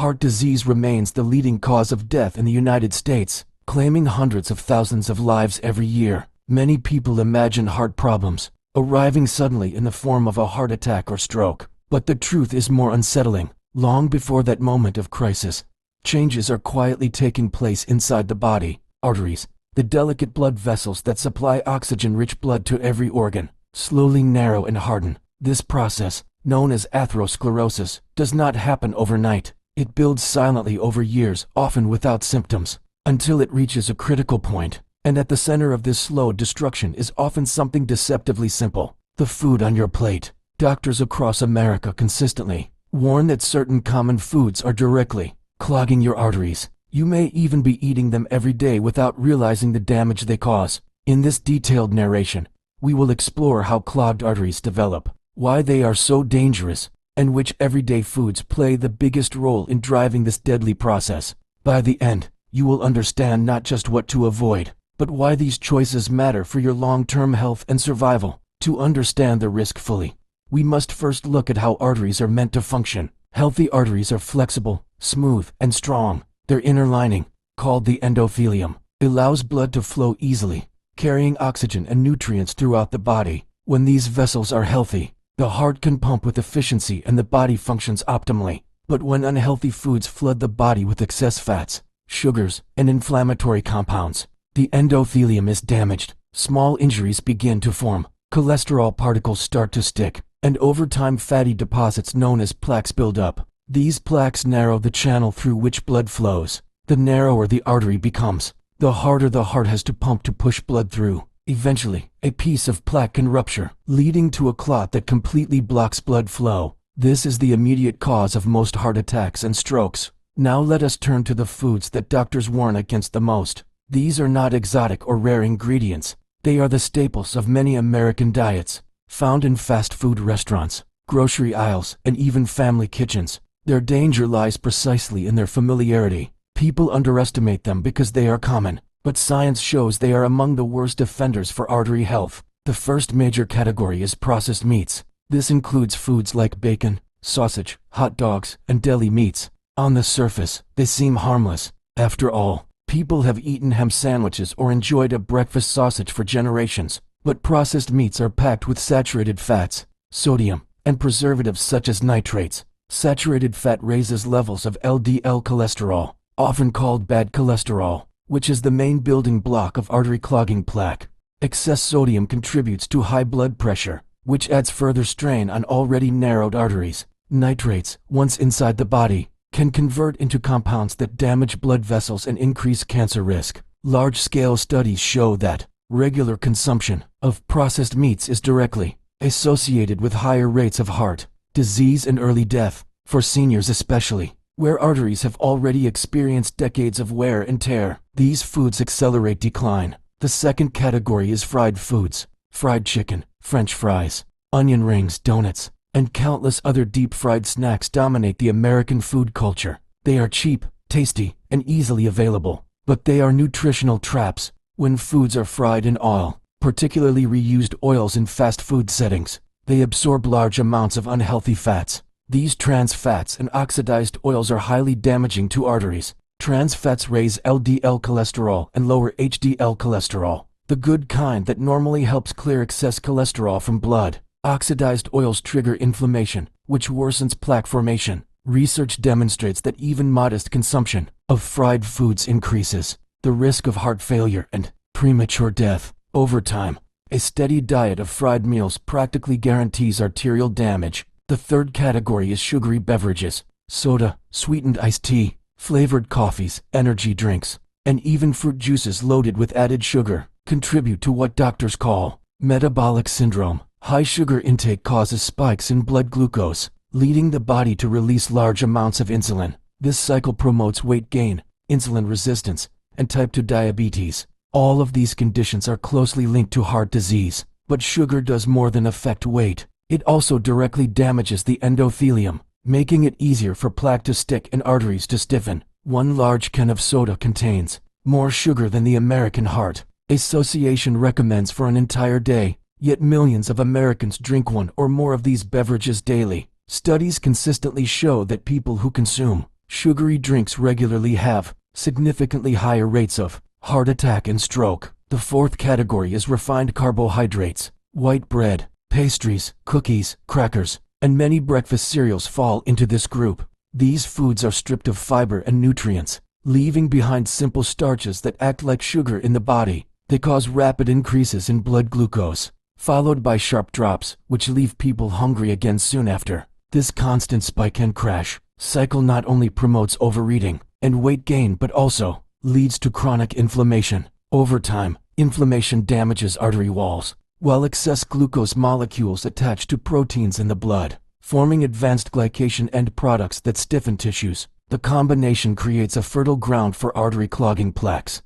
Heart disease remains the leading cause of death in the United States, claiming hundreds of thousands of lives every year. Many people imagine heart problems arriving suddenly in the form of a heart attack or stroke. But the truth is more unsettling. Long before that moment of crisis, changes are quietly taking place inside the body. Arteries, the delicate blood vessels that supply oxygen-rich blood to every organ, slowly narrow and harden. This process, known as atherosclerosis, does not happen overnight. It builds silently over years, often without symptoms, until it reaches a critical point. And at the center of this slow destruction is often something deceptively simple: the food on your plate. Doctors across America consistently warn that certain common foods are directly clogging your arteries. You may even be eating them every day without realizing the damage they cause. In this detailed narration, we will explore how clogged arteries develop, why they are so dangerous, and which everyday foods play the biggest role in driving this deadly process. By the end, you will understand not just what to avoid, but why these choices matter for your long-term health and survival. To understand the risk fully, we must first look at how arteries are meant to function. Healthy arteries are flexible, smooth, and strong. Their inner lining, called the endothelium, allows blood to flow easily, carrying oxygen and nutrients throughout the body. When these vessels are healthy, the heart can pump with efficiency and the body functions optimally. But when unhealthy foods flood the body with excess fats, sugars, and inflammatory compounds, the endothelium is damaged. Small injuries begin to form, cholesterol particles start to stick, and over time fatty deposits known as plaques build up. These plaques narrow the channel through which blood flows. The narrower the artery becomes, the harder the heart has to pump to push blood through. Eventually, a piece of plaque can rupture, leading to a clot that completely blocks blood flow. This is the immediate cause of most heart attacks and strokes. Now let us turn to the foods that doctors warn against the most. These are not exotic or rare ingredients. They are the staples of many American diets, found in fast food restaurants, grocery aisles, and even family kitchens. Their danger lies precisely in their familiarity. People underestimate them because they are common, but science shows they are among the worst offenders for artery health. The first major category is processed meats. This includes foods like bacon, sausage, hot dogs, and deli meats. On the surface, they seem harmless. After all, people have eaten ham sandwiches or enjoyed a breakfast sausage for generations. But processed meats are packed with saturated fats, sodium, and preservatives such as nitrates. Saturated fat raises levels of LDL cholesterol, often called bad cholesterol, which is the main building block of artery clogging plaque. Excess sodium contributes to high blood pressure, which adds further strain on already narrowed arteries. Nitrates, once inside the body, can convert into compounds that damage blood vessels and increase cancer risk. Large-scale studies show that regular consumption of processed meats is directly associated with higher rates of heart disease and early death, for seniors especially, where arteries have already experienced decades of wear and tear. These foods accelerate decline. The second category is fried foods. Fried chicken, French fries, onion rings, donuts, and countless other deep-fried snacks dominate the American food culture. They are cheap, tasty, and easily available, but they are nutritional traps. When foods are fried in oil, particularly reused oils in fast food settings, they absorb large amounts of unhealthy fats. These trans fats and oxidized oils are highly damaging to arteries. Trans fats raise LDL cholesterol and lower HDL cholesterol, the good kind that normally helps clear excess cholesterol from blood. Oxidized oils trigger inflammation, which worsens plaque formation. Research demonstrates that even modest consumption of fried foods increases the risk of heart failure and premature death. Over time, a steady diet of fried meals practically guarantees arterial damage. The third category is sugary beverages. Soda, sweetened iced tea, flavored coffees, energy drinks, and even fruit juices loaded with added sugar contribute to what doctors call metabolic syndrome. High sugar intake causes spikes in blood glucose, leading the body to release large amounts of insulin. This cycle promotes weight gain, insulin resistance, and type 2 diabetes. All of these conditions are closely linked to heart disease, but sugar does more than affect weight. It also directly damages the endothelium, making it easier for plaque to stick and arteries to stiffen. One large can of soda contains more sugar than the American Heart Association recommends for an entire day, yet millions of Americans drink one or more of these beverages daily. Studies consistently show that people who consume Sugary drinks regularly have significantly higher rates of heart attack and stroke. The fourth category is refined carbohydrates. White bread, pastries, cookies, crackers, and many breakfast cereals fall into this group. These foods are stripped of fiber and nutrients, leaving behind simple starches that act like sugar in the body. They cause rapid increases in blood glucose, followed by sharp drops, which leave people hungry again soon after. This constant spike and crash cycle not only promotes overeating and weight gain but also leads to chronic inflammation. Over time, inflammation damages artery walls, while excess glucose molecules attach to proteins in the blood, forming advanced glycation end products that stiffen tissues. The combination creates a fertile ground for artery clogging plaques.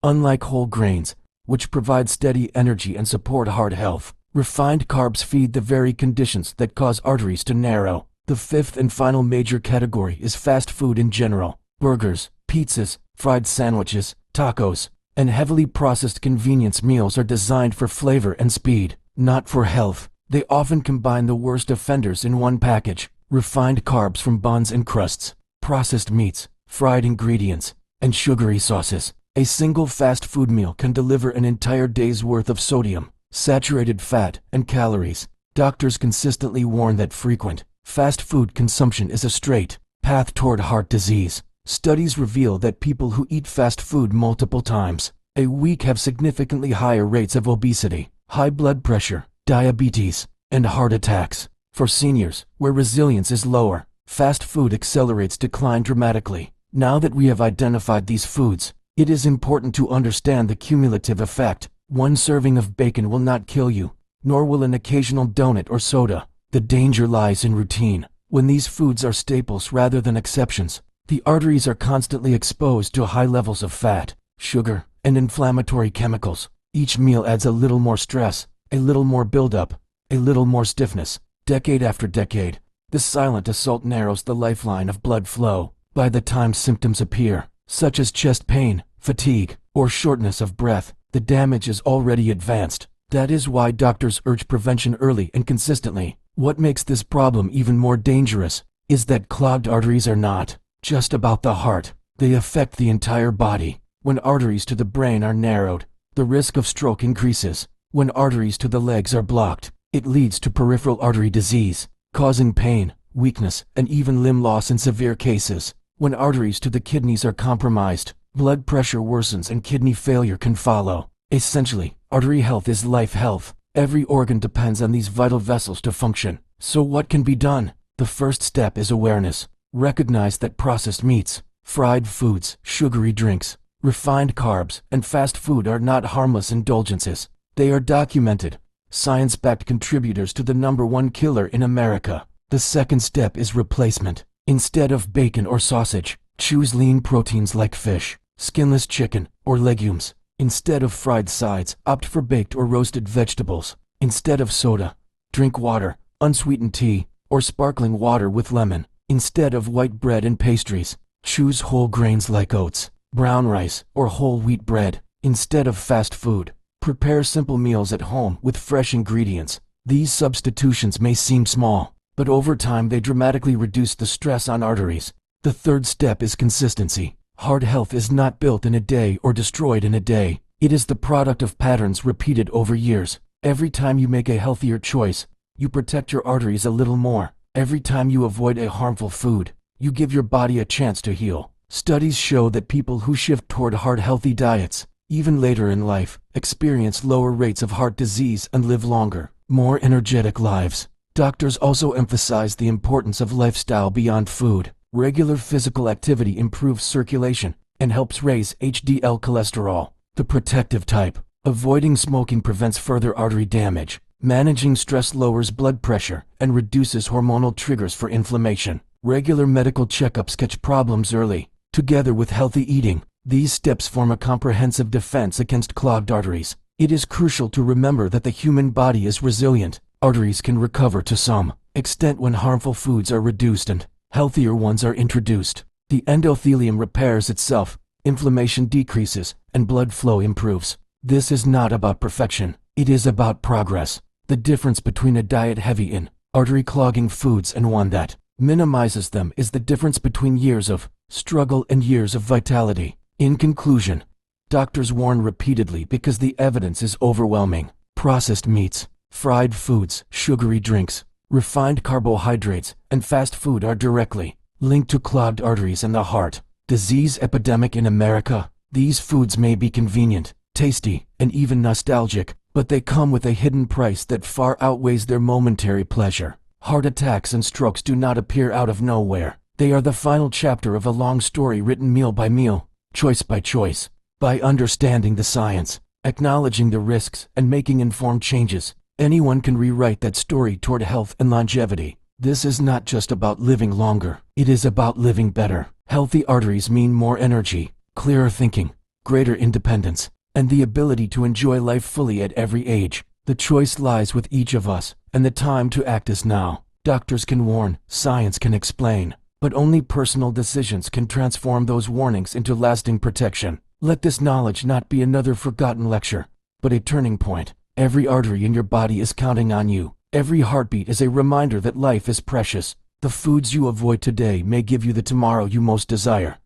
Unlike whole grains, which provide steady energy and support heart health, refined carbs feed the very conditions that cause arteries to narrow. The fifth and final major category is fast food in general. Burgers, pizzas, fried sandwiches, tacos, and heavily processed convenience meals are designed for flavor and speed, not for health. They often combine the worst offenders in one package: refined carbs from buns and crusts, processed meats, fried ingredients, and sugary sauces. A single fast food meal can deliver an entire day's worth of sodium, saturated fat, and calories. Doctors consistently warn that frequent fast food consumption is a straight path toward heart disease. Studies reveal that people who eat fast food multiple times a week have significantly higher rates of obesity, high blood pressure, diabetes, and heart attacks. For seniors, where resilience is lower, fast food accelerates decline dramatically. Now that we have identified these foods, it is important to understand the cumulative effect. One serving of bacon will not kill you, nor will an occasional donut or soda. The danger lies in routine. When these foods are staples rather than exceptions, the arteries are constantly exposed to high levels of fat, sugar, and inflammatory chemicals. Each meal adds a little more stress, a little more buildup, a little more stiffness. Decade after decade, this silent assault narrows the lifeline of blood flow. By the time symptoms appear, such as chest pain, fatigue, or shortness of breath, the damage is already advanced. That is why doctors urge prevention early and consistently. What makes this problem even more dangerous is that clogged arteries are not just about the heart. They affect the entire body. When arteries to the brain are narrowed, the risk of stroke increases. When arteries to the legs are blocked, it leads to peripheral artery disease, causing pain, weakness, and even limb loss in severe cases. When arteries to the kidneys are compromised, blood pressure worsens and kidney failure can follow. Essentially, artery health is life health. Every organ depends on these vital vessels to function. So what can be done? The first step is awareness. Recognize that processed meats, fried foods, sugary drinks, refined carbs, and fast food are not harmless indulgences. They are documented, science-backed contributors to the #1 killer in America. The second step is replacement. Instead of bacon or sausage, choose lean proteins like fish, skinless chicken, or legumes. Instead of fried sides, opt for baked or roasted vegetables. Instead of soda, drink water, unsweetened tea, or sparkling water with lemon. Instead of white bread and pastries, choose whole grains like oats, brown rice, or whole wheat bread. Instead of fast food, prepare simple meals at home with fresh ingredients. These substitutions may seem small, but over time they dramatically reduce the stress on arteries. The third step is consistency. Heart health is not built in a day or destroyed in a day. It is the product of patterns repeated over years. Every time you make a healthier choice, you protect your arteries a little more. Every time you avoid a harmful food, you give your body a chance to heal. Studies show that people who shift toward heart-healthy diets, even later in life, experience lower rates of heart disease and live longer, more energetic lives. Doctors also emphasize the importance of lifestyle beyond food. Regular physical activity improves circulation and helps raise HDL cholesterol, the protective type. Avoiding smoking prevents further artery damage. Managing stress lowers blood pressure and reduces hormonal triggers for inflammation. Regular medical checkups catch problems early. Together with healthy eating, these steps form a comprehensive defense against clogged arteries. It is crucial to remember that the human body is resilient. Arteries can recover to some extent when harmful foods are reduced and healthier ones are introduced. The endothelium repairs itself, inflammation decreases, and blood flow improves. This is not about perfection. It is about progress. The difference between a diet heavy in artery-clogging foods and one that minimizes them is the difference between years of struggle and years of vitality. In conclusion, doctors warn repeatedly because the evidence is overwhelming. Processed meats, fried foods, sugary drinks, refined carbohydrates, and fast food are directly linked to clogged arteries and the heart disease epidemic in America. These foods may be convenient, tasty, and even nostalgic, but they come with a hidden price that far outweighs their momentary pleasure. Heart attacks and strokes do not appear out of nowhere. They are the final chapter of a long story written meal by meal, choice by choice. By understanding the science, acknowledging the risks, and making informed changes, anyone can rewrite that story toward health and longevity. This is not just about living longer, it is about living better. Healthy arteries mean more energy, clearer thinking, greater independence, and the ability to enjoy life fully at every age. The choice lies with each of us, and the time to act is now. Doctors can warn, science can explain, but only personal decisions can transform those warnings into lasting protection. Let this knowledge not be another forgotten lecture, but a turning point. Every artery in your body is counting on you. Every heartbeat is a reminder that life is precious. The foods you avoid today may give you the tomorrow you most desire.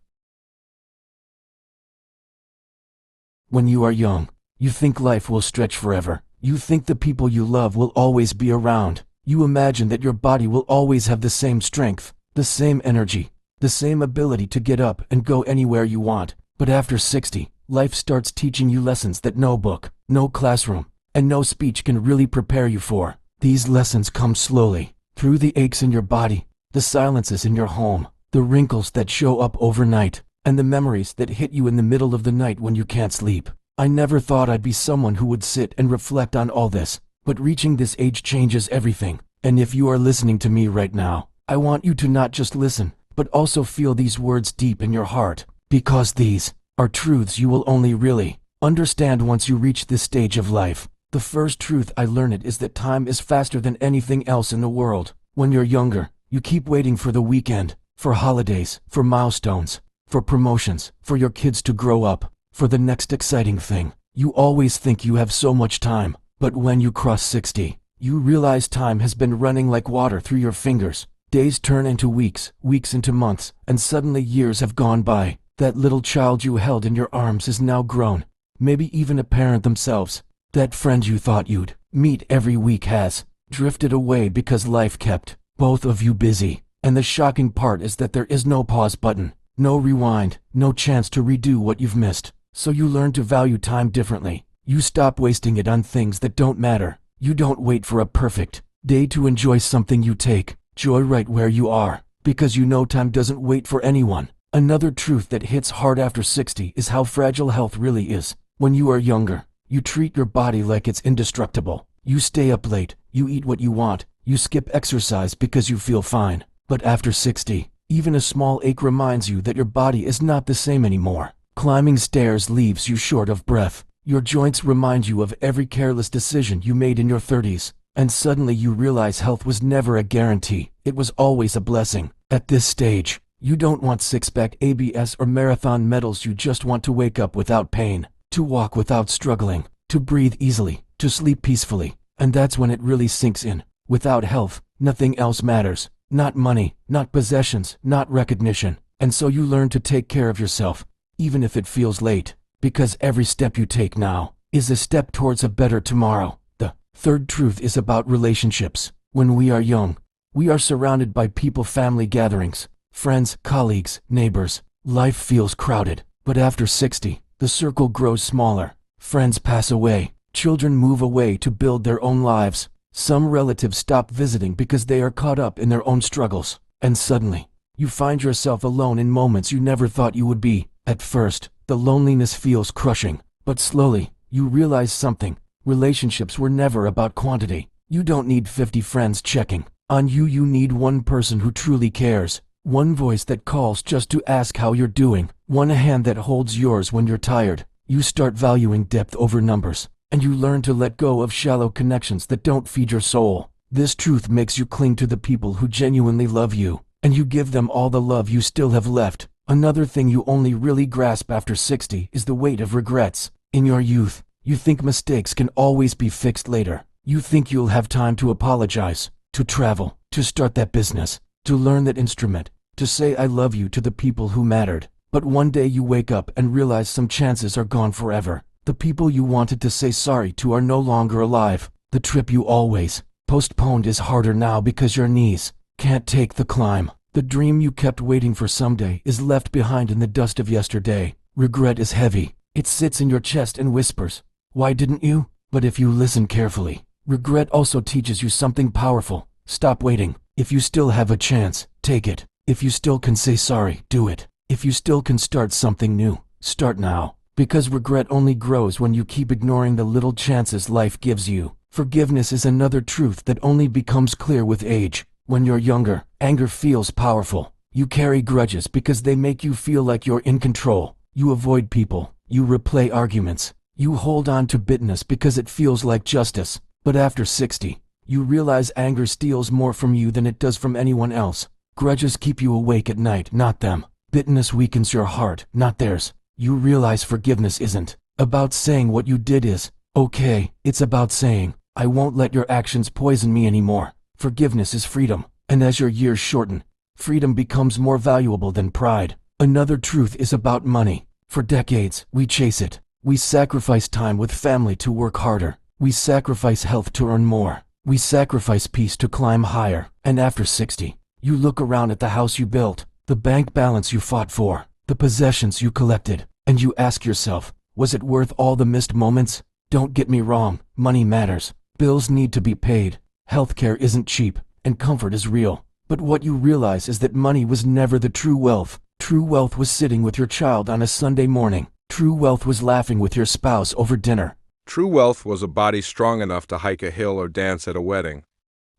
When you are young, you think life will stretch forever. You think the people you love will always be around. You imagine that your body will always have the same strength, the same energy, the same ability to get up and go anywhere you want. But after 60, life starts teaching you lessons that no book, no classroom, and no speech can really prepare you for. These lessons come slowly, through the aches in your body, the silences in your home, the wrinkles that show up overnight, and the memories that hit you in the middle of the night when you can't sleep. I never thought I'd be someone who would sit and reflect on all this, but reaching this age changes everything. And if you are listening to me right now, I want you to not just listen, but also feel these words deep in your heart, because these are truths you will only really understand once you reach this stage of life. The first truth I learned is that time is faster than anything else in the world. When you're younger, you keep waiting for the weekend, for holidays, for milestones, for promotions, for your kids to grow up, for the next exciting thing. You always think you have so much time, but when you cross 60, you realize time has been running like water through your fingers. Days turn into weeks, weeks into months, and suddenly years have gone by. That little child you held in your arms is now grown, maybe even a parent themselves. That friend you thought you'd meet every week has drifted away because life kept both of you busy. And the shocking part is that there is no pause button, no rewind, no chance to redo what you've missed. So you learn to value time differently. You stop wasting it on things that don't matter. You don't wait for a perfect day to enjoy something. You take joy right where you are, because you know time doesn't wait for anyone. Another truth that hits hard after 60 is how fragile health really is. When you are younger, you treat your body like it's indestructible. You stay up late, you eat what you want, you skip exercise because you feel fine. But after 60, even a small ache reminds you that your body is not the same anymore. Climbing stairs leaves you short of breath. Your joints remind you of every careless decision you made in your 30s. And suddenly you realize health was never a guarantee, it was always a blessing. At this stage, you don't want six-pack ABS or marathon medals. You just want to wake up without pain, to walk without struggling, to breathe easily, to sleep peacefully. And that's when it really sinks in. Without health, nothing else matters. Not money, not possessions, not recognition. And so you learn to take care of yourself, even if it feels late, because every step you take now is a step towards a better tomorrow. The third truth is about relationships. When we are young, we are surrounded by people, family gatherings, friends, colleagues, neighbors. Life feels crowded. But after 60, the circle grows smaller. Friends pass away. Children move away to build their own lives. Some relatives stop visiting because they are caught up in their own struggles. And suddenly, you find yourself alone in moments you never thought you would be. At first, the loneliness feels crushing. But slowly, you realize something. Relationships were never about quantity. You don't need 50 friends checking on you. You need one person who truly cares. One voice that calls just to ask how you're doing. One hand that holds yours when you're tired. You start valuing depth over numbers, and you learn to let go of shallow connections that don't feed your soul. This truth makes you cling to the people who genuinely love you, and you give them all the love you still have left. Another thing you only really grasp after 60 is the weight of regrets. In your youth, you think mistakes can always be fixed later. You think you'll have time to apologize, to travel, to start that business, to learn that instrument, to say I love you to the people who mattered. But one day you wake up and realize some chances are gone forever. The people you wanted to say sorry to are no longer alive. The trip you always postponed is harder now because your knees can't take the climb. The dream you kept waiting for someday is left behind in the dust of yesterday. Regret is heavy. It sits in your chest and whispers, "Why didn't you?" But if you listen carefully, regret also teaches you something powerful. Stop waiting. If you still have a chance, take it. If you still can say sorry, do it. If you still can start something new, start now. Because regret only grows when you keep ignoring the little chances life gives you. Forgiveness is another truth that only becomes clear with age. When you're younger, anger feels powerful. You carry grudges because they make you feel like you're in control. You avoid people. You replay arguments. You hold on to bitterness because it feels like justice. But after 60, you realize anger steals more from you than it does from anyone else. Grudges keep you awake at night, not them. Bitterness weakens your heart, not theirs. You realize forgiveness isn't about saying what you did is okay. It's about saying, I won't let your actions poison me anymore. Forgiveness is freedom, and as your years shorten, freedom becomes more valuable than pride. Another truth is about money. For decades, we chase it. We sacrifice time with family to work harder. We sacrifice health to earn more. We sacrifice peace to climb higher. And after 60, you look around at the house you built, the bank balance you fought for, the possessions you collected, and you ask yourself, was it worth all the missed moments? Don't get me wrong, money matters. Bills need to be paid. Healthcare isn't cheap, and comfort is real. But what you realize is that money was never the true wealth. True wealth was sitting with your child on a Sunday morning. True wealth was laughing with your spouse over dinner. True wealth was a body strong enough to hike a hill or dance at a wedding.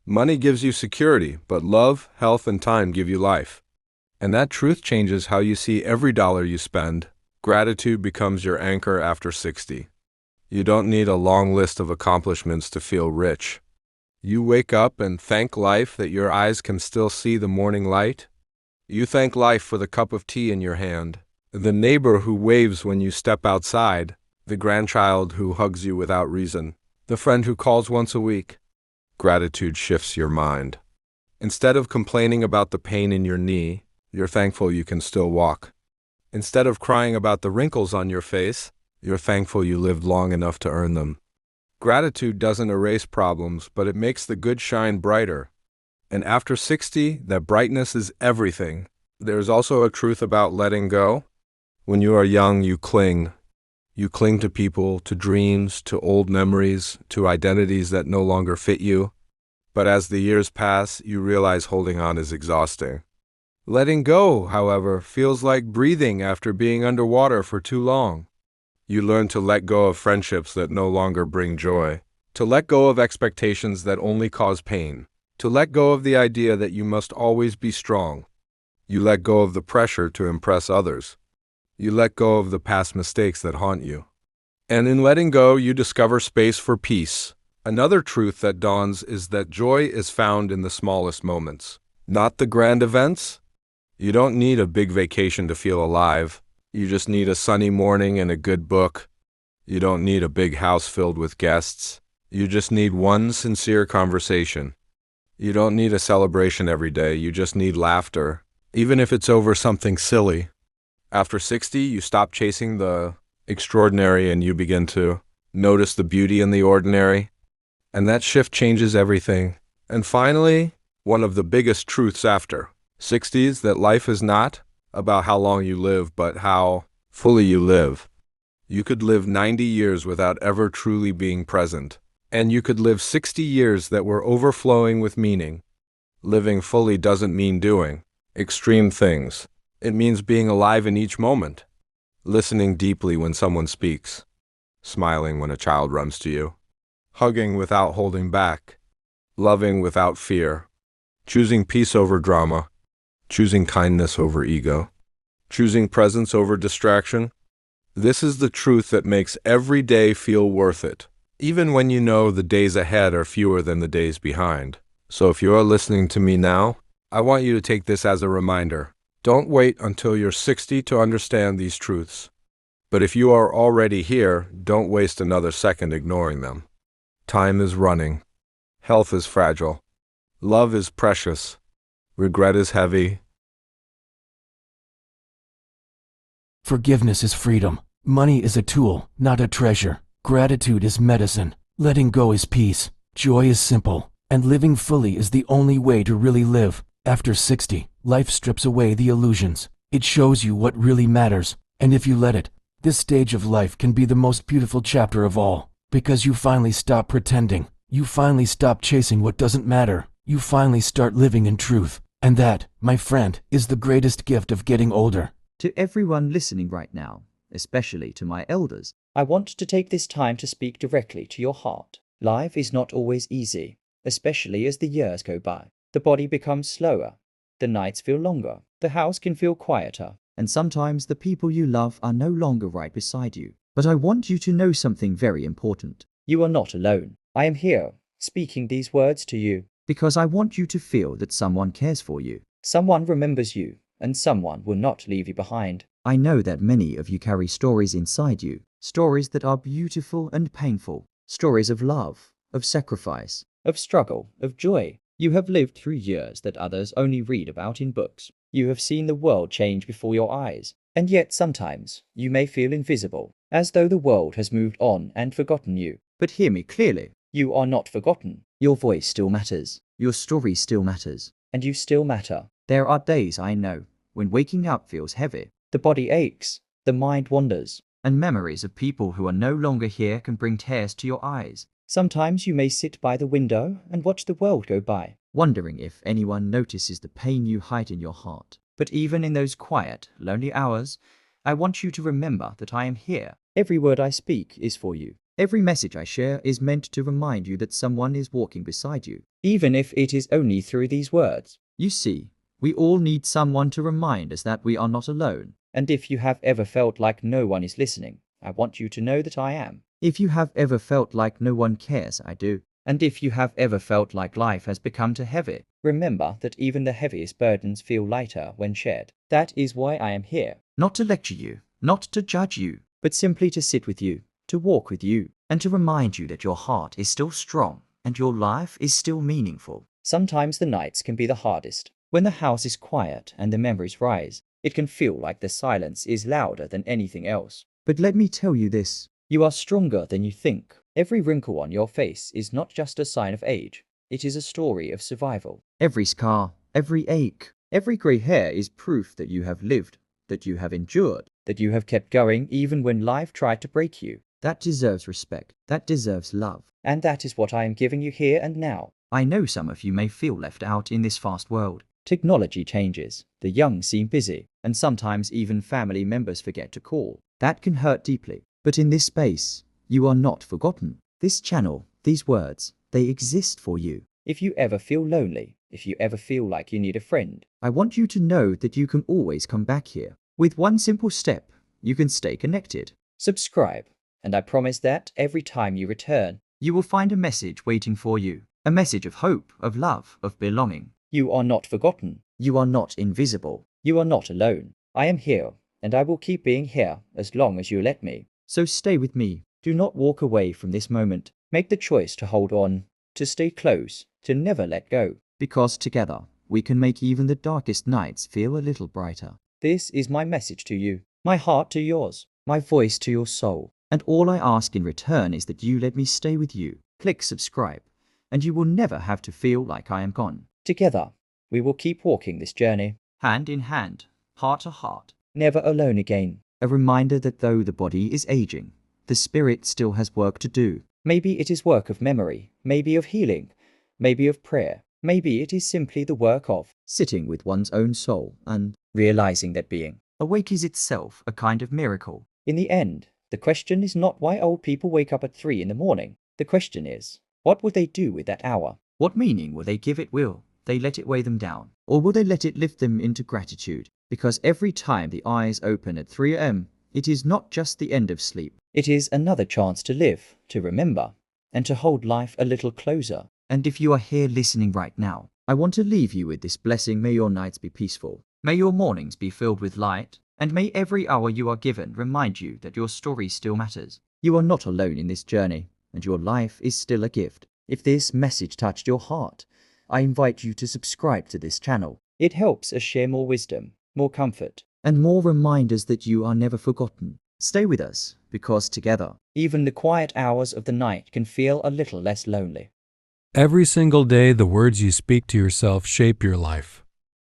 Money gives you security, but love, health, and time give you life. And that truth changes how you see every dollar you spend. Gratitude becomes your anchor after 60. You don't need a long list of accomplishments to feel rich. You wake up and thank life that your eyes can still see the morning light. You thank life for the cup of tea in your hand, the neighbor who waves when you step outside, the grandchild who hugs you without reason, the friend who calls once a week. Gratitude shifts your mind. Instead of complaining about the pain in your knee, you're thankful you can still walk. Instead of crying about the wrinkles on your face, you're thankful you lived long enough to earn them. Gratitude doesn't erase problems, but it makes the good shine brighter. And after 60, that brightness is everything. There's also a truth about letting go. When you are young, you cling. You cling to people, to dreams, to old memories, to identities that no longer fit you. But as the years pass, you realize holding on is exhausting. Letting go, however, feels like breathing after being underwater for too long. You learn to let go of friendships that no longer bring joy, to let go of expectations that only cause pain, to let go of the idea that you must always be strong. You let go of the pressure to impress others. You let go of the past mistakes that haunt you. And in letting go, you discover space for peace. Another truth that dawns is that joy is found in the smallest moments, not the grand events. You don't need a big vacation to feel alive. You just need a sunny morning and a good book. You don't need a big house filled with guests. You just need one sincere conversation. You don't need a celebration every day. You just need laughter, even if it's over something silly. After 60, you stop chasing the extraordinary and you begin to notice the beauty in the ordinary. And that shift changes everything. And finally, one of the biggest truths after 60 is that life is not about how long you live, but how fully you live. You could live 90 years without ever truly being present. And you could live 60 years that were overflowing with meaning. Living fully doesn't mean doing extreme things. It means being alive in each moment, listening deeply when someone speaks, smiling when a child runs to you, hugging without holding back, loving without fear, choosing peace over drama, choosing kindness over ego, choosing presence over distraction. This is the truth that makes every day feel worth it, even when you know the days ahead are fewer than the days behind. So if you are listening to me now, I want you to take this as a reminder. Don't wait until you're 60 to understand these truths. But if you are already here, don't waste another second ignoring them. Time is running. Health is fragile. Love is precious. Regret is heavy. Forgiveness is freedom. Money is a tool, not a treasure. Gratitude is medicine. Letting go is peace. Joy is simple. And living fully is the only way to really live. After 60, life strips away the illusions. It shows you what really matters. And if you let it, this stage of life can be the most beautiful chapter of all. Because you finally stop pretending. You finally stop chasing what doesn't matter. You finally start living in truth. And that, my friend, is the greatest gift of getting older. To everyone listening right now, especially to my elders, I want to take this time to speak directly to your heart. Life is not always easy, especially as the years go by. The body becomes slower, the nights feel longer, the house can feel quieter, and sometimes the people you love are no longer right beside you. But I want you to know something very important. You are not alone. I am here, speaking these words to you, because I want you to feel that someone cares for you. Someone remembers you, and someone will not leave you behind. I know that many of you carry stories inside you, stories that are beautiful and painful, stories of love, of sacrifice, of struggle, of joy. You have lived through years that others only read about in books. You have seen the world change before your eyes, and yet sometimes you may feel invisible, as though the world has moved on and forgotten you. But hear me clearly. You are not forgotten. Your voice still matters. Your story still matters. And you still matter. There are days, I know, when waking up feels heavy. The body aches. The mind wanders. And memories of people who are no longer here can bring tears to your eyes. Sometimes you may sit by the window and watch the world go by, wondering if anyone notices the pain you hide in your heart. But even in those quiet, lonely hours, I want you to remember that I am here. Every word I speak is for you. Every message I share is meant to remind you that someone is walking beside you, even if it is only through these words. You see, we all need someone to remind us that we are not alone. And if you have ever felt like no one is listening, I want you to know that I am. If you have ever felt like no one cares, I do. And if you have ever felt like life has become too heavy, remember that even the heaviest burdens feel lighter when shared. That is why I am here. Not to lecture you, not to judge you, but simply to sit with you, to walk with you, and to remind you that your heart is still strong and your life is still meaningful. Sometimes the nights can be the hardest. When the house is quiet and the memories rise, it can feel like the silence is louder than anything else. But let me tell you this. You are stronger than you think. Every wrinkle on your face is not just a sign of age. It is a story of survival. Every scar, every ache, every grey hair is proof that you have lived, that you have endured, that you have kept going even when life tried to break you. That deserves respect. That deserves love. And that is what I am giving you here and now. I know some of you may feel left out in this fast world. Technology changes. The young seem busy, and sometimes even family members forget to call. That can hurt deeply. But in this space, you are not forgotten. This channel, these words, they exist for you. If you ever feel lonely, if you ever feel like you need a friend, I want you to know that you can always come back here. With one simple step, you can stay connected. Subscribe, and I promise that every time you return, you will find a message waiting for you. A message of hope, of love, of belonging. You are not forgotten. You are not invisible. You are not alone. I am here, and I will keep being here as long as you let me. So stay with me. Do not walk away from this moment. Make the choice to hold on, to stay close, to never let go. Because together, we can make even the darkest nights feel a little brighter. This is my message to you, my heart to yours, my voice to your soul. And all I ask in return is that you let me stay with you. Click subscribe, and you will never have to feel like I am gone. Together, we will keep walking this journey, hand in hand, heart to heart, never alone again. A reminder that though the body is aging, the spirit still has work to do. Maybe it is work of memory, maybe of healing, maybe of prayer. Maybe it is simply the work of sitting with one's own soul and realizing that being awake is itself a kind of miracle. In the end, the question is not why old people wake up at 3 in the morning. The question is, what will they do with that hour? What meaning will they give it? Will they let it weigh them down? Or will they let it lift them into gratitude? Because every time the eyes open at 3 a.m., it is not just the end of sleep. It is another chance to live, to remember, and to hold life a little closer. And if you are here listening right now, I want to leave you with this blessing. May your nights be peaceful. May your mornings be filled with light. And may every hour you are given remind you that your story still matters. You are not alone in this journey. and your life is still a gift. If this message touched your heart, I invite you to subscribe to this channel. It helps us share more wisdom, more comfort, and more reminders that you are never forgotten. Stay with us, because together, even the quiet hours of the night can feel a little less lonely. Every single day, the words you speak to yourself shape your life.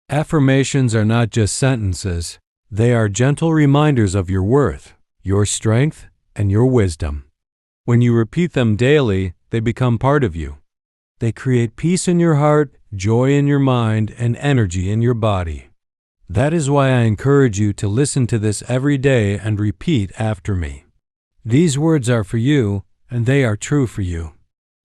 Affirmations are not just sentences. They are gentle reminders of your worth, your strength, and your wisdom. When you repeat them daily, they become part of you. They create peace in your heart, joy in your mind, and energy in your body. That is why I encourage you to listen to this every day and repeat after me. These words are for you, and they are true for you.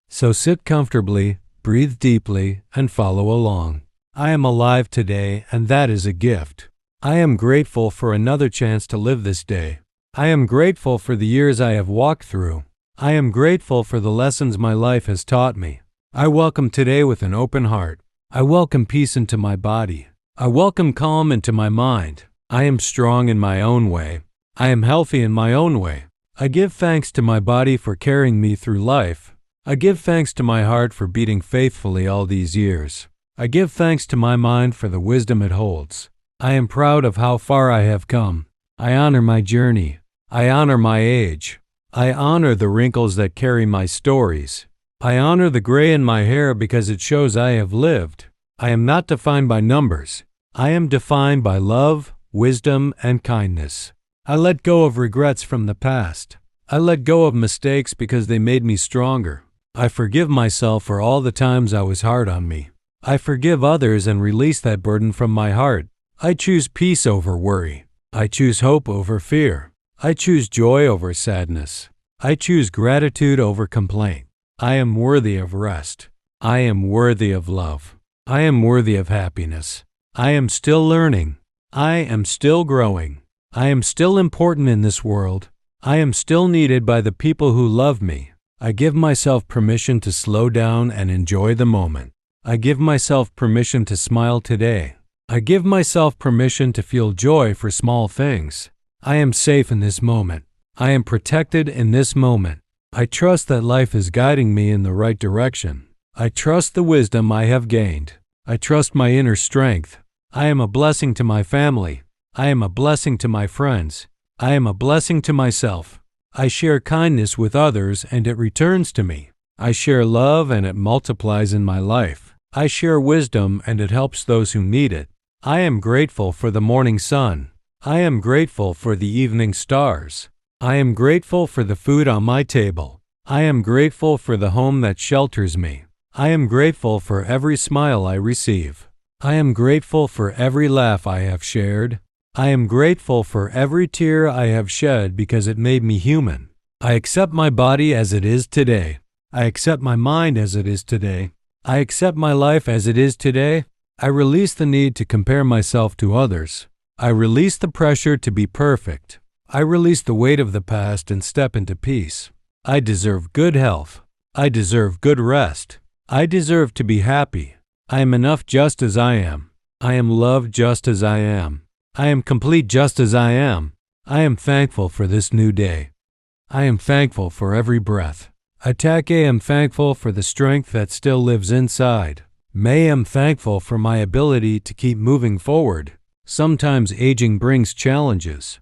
So sit comfortably, breathe deeply, and follow along. I am alive today, and that is a gift. I am grateful for another chance to live this day. I am grateful for the years I have walked through. I am grateful for the lessons my life has taught me. I welcome today with an open heart. I welcome peace into my body. I welcome calm into my mind. I am strong in my own way. I am healthy in my own way. I give thanks to my body for carrying me through life. I give thanks to my heart for beating faithfully all these years. I give thanks to my mind for the wisdom it holds. I am proud of how far I have come. I honor my journey. I honor my age. I honor the wrinkles that carry my stories. I honor the gray in my hair because it shows I have lived. I am not defined by numbers. I am defined by love, wisdom, and kindness. I let go of regrets from the past. I let go of mistakes because they made me stronger. I forgive myself for all the times I was hard on me. I forgive others and release that burden from my heart. I choose peace over worry. I choose hope over fear. I choose joy over sadness. I choose gratitude over complaint. I am worthy of rest. I am worthy of love. I am worthy of happiness. I am still learning. I am still growing. I am still important in this world. I am still needed by the people who love me. I give myself permission to slow down and enjoy the moment. I give myself permission to smile today. I give myself permission to feel joy for small things. I am safe in this moment. I am protected in this moment. I trust that life is guiding me in the right direction. I trust the wisdom I have gained. I trust my inner strength. I am a blessing to my family. I am a blessing to my friends. I am a blessing to myself. I share kindness with others and it returns to me. I share love and it multiplies in my life. I share wisdom and it helps those who need it. I am grateful for the morning sun. I am grateful for the evening stars. I am grateful for the food on my table. I am grateful for the home that shelters me. I am grateful for every smile I receive. I am grateful for every laugh I have shared. I am grateful for every tear I have shed because it made me human. I accept my body as it is today. I accept my mind as it is today. I accept my life as it is today. I release the need to compare myself to others. I release the pressure to be perfect. I release the weight of the past and step into peace. I deserve good health. I deserve good rest. I deserve to be happy. I am enough just as I am. I am loved just as I am. I am complete just as I am. I am thankful for this new day. I am thankful for every breath. Atake am thankful for the strength that still lives inside. May am thankful for my ability to keep moving forward. Sometimes aging brings challenges.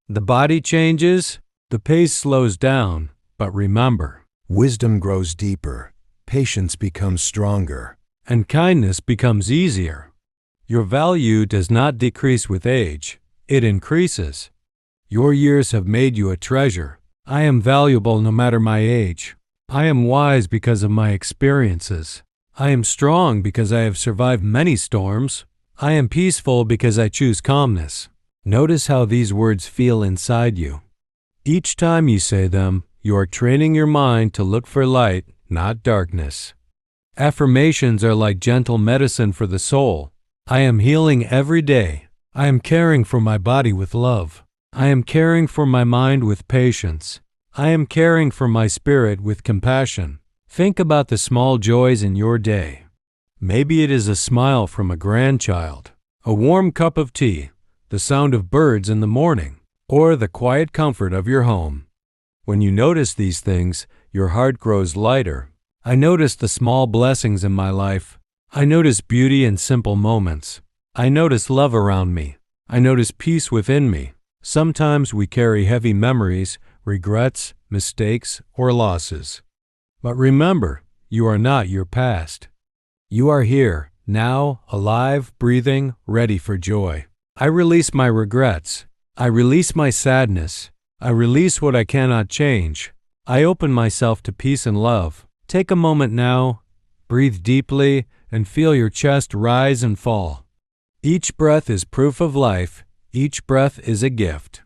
The body changes, the pace slows down, but remember, Wisdom grows deeper, patience becomes stronger. and kindness becomes easier. Your value does not decrease with age, it increases. Your years have made you a treasure. I am valuable no matter my age. I am wise because of my experiences. I am strong because I have survived many storms. I am peaceful because I choose calmness. Notice how these words feel inside you. Each time you say them, you are training your mind to look for light, not darkness. Affirmations are like gentle medicine for the soul. I am healing every day. I am caring for my body with love. I am caring for my mind with patience. I am caring for my spirit with compassion. Think about the small joys in your day. Maybe it is a smile from a grandchild, a warm cup of tea, the sound of birds in the morning, or the quiet comfort of your home. When you notice these things, your heart grows lighter. I notice the small blessings in my life. I notice beauty in simple moments. I notice love around me. I notice peace within me. Sometimes we carry heavy memories, regrets, mistakes, or losses. But remember, you are not your past. You are here, now, alive, breathing, ready for joy. I release my regrets. I release my sadness. I release what I cannot change. I open myself to peace and love. Take a moment now, breathe deeply, and feel your chest rise and fall. Each breath is proof of life. Each breath is a gift.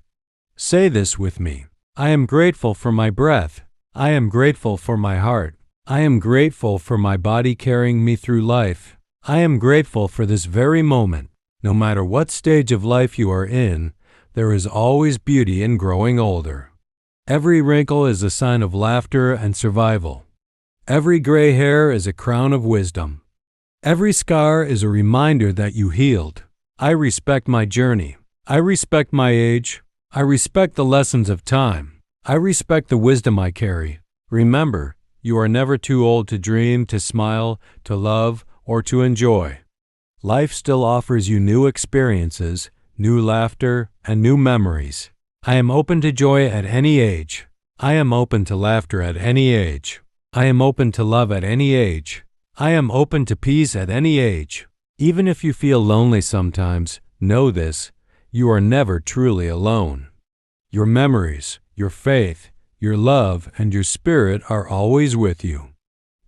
Say this with me. I am grateful for my breath. I am grateful for my heart. I am grateful for my body carrying me through life. I am grateful for this very moment. No matter what stage of life you are in, there is always beauty in growing older. Every wrinkle is a sign of laughter and survival. Every gray hair is a crown of wisdom. Every scar is a reminder that you healed. I respect my journey. I respect my age. I respect the lessons of time. I respect the wisdom I carry. Remember, you are never too old to dream, to smile, to love, or to enjoy. Life still offers you new experiences, new laughter, and new memories. I am open to joy at any age. I am open to laughter at any age. I am open to love at any age. I am open to peace at any age. Even if you feel lonely sometimes, know this, you are never truly alone. Your memories, your faith, your love, and your spirit are always with you.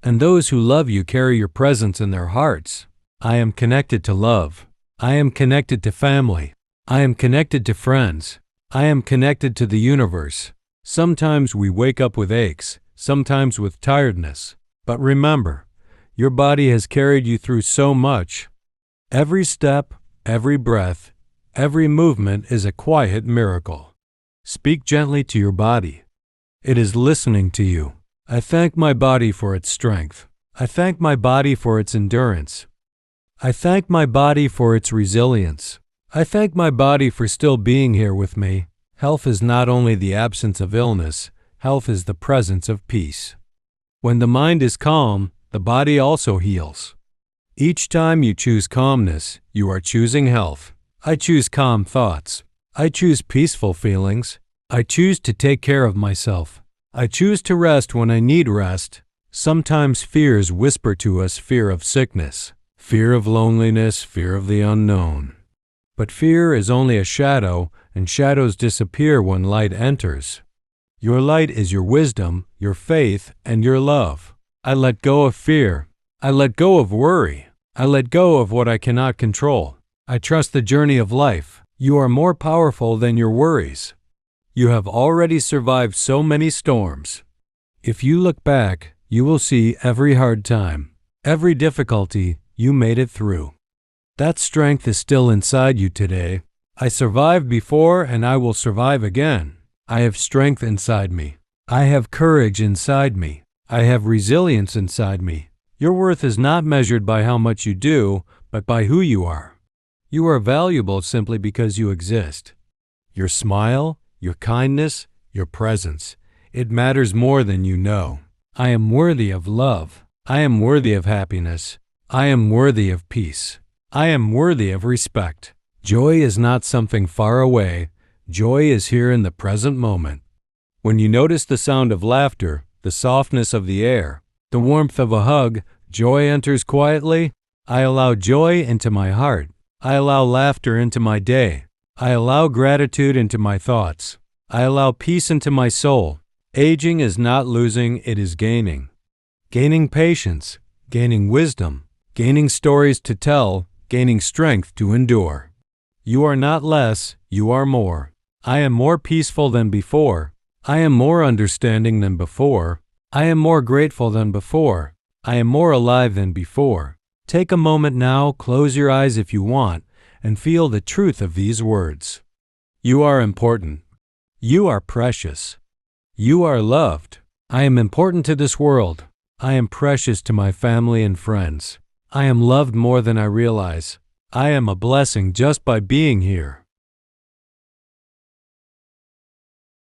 And those who love you carry your presence in their hearts. I am connected to love. I am connected to family. I am connected to friends. I am connected to the universe. Sometimes we wake up with aches, sometimes with tiredness. But remember, your body has carried you through so much. Every step, every breath, every movement is a quiet miracle. Speak gently to your body. It is listening to you. I thank my body for its strength. I thank my body for its endurance. I thank my body for its resilience. I thank my body for still being here with me. Health is not only the absence of illness, health is the presence of peace. When the mind is calm, the body also heals. Each time you choose calmness, you are choosing health. I choose calm thoughts. I choose peaceful feelings. I choose to take care of myself. I choose to rest when I need rest. Sometimes fears whisper to us fear of sickness, fear of loneliness, fear of the unknown. But fear is only a shadow, and shadows disappear when light enters. Your light is your wisdom, your faith, and your love. I let go of fear. I let go of worry. I let go of what I cannot control. I trust the journey of life. You are more powerful than your worries. You have already survived so many storms. If you look back, you will see every hard time, every difficulty, you made it through. That strength is still inside you today. I survived before and I will survive again. I have strength inside me. I have courage inside me. I have resilience inside me. Your worth is not measured by how much you do, but by who you are. You are valuable simply because you exist. Your smile, your kindness, your presence, it matters more than you know. I am worthy of love. I am worthy of happiness. I am worthy of peace. I am worthy of respect. Joy is not something far away. Joy is here in the present moment. When you notice the sound of laughter, the softness of the air, the warmth of a hug, joy enters quietly. I allow joy into my heart. I allow laughter into my day. I allow gratitude into my thoughts. I allow peace into my soul. Aging is not losing, it is gaining. Gaining patience, gaining wisdom, gaining stories to tell, gaining strength to endure. You are not less, you are more. I am more peaceful than before. I am more understanding than before. I am more grateful than before. I am more alive than before. Take a moment now, close your eyes if you want, and feel the truth of these words. You are important. You are precious. You are loved. I am important to this world. I am precious to my family and friends. I am loved more than I realize. I am a blessing just by being here.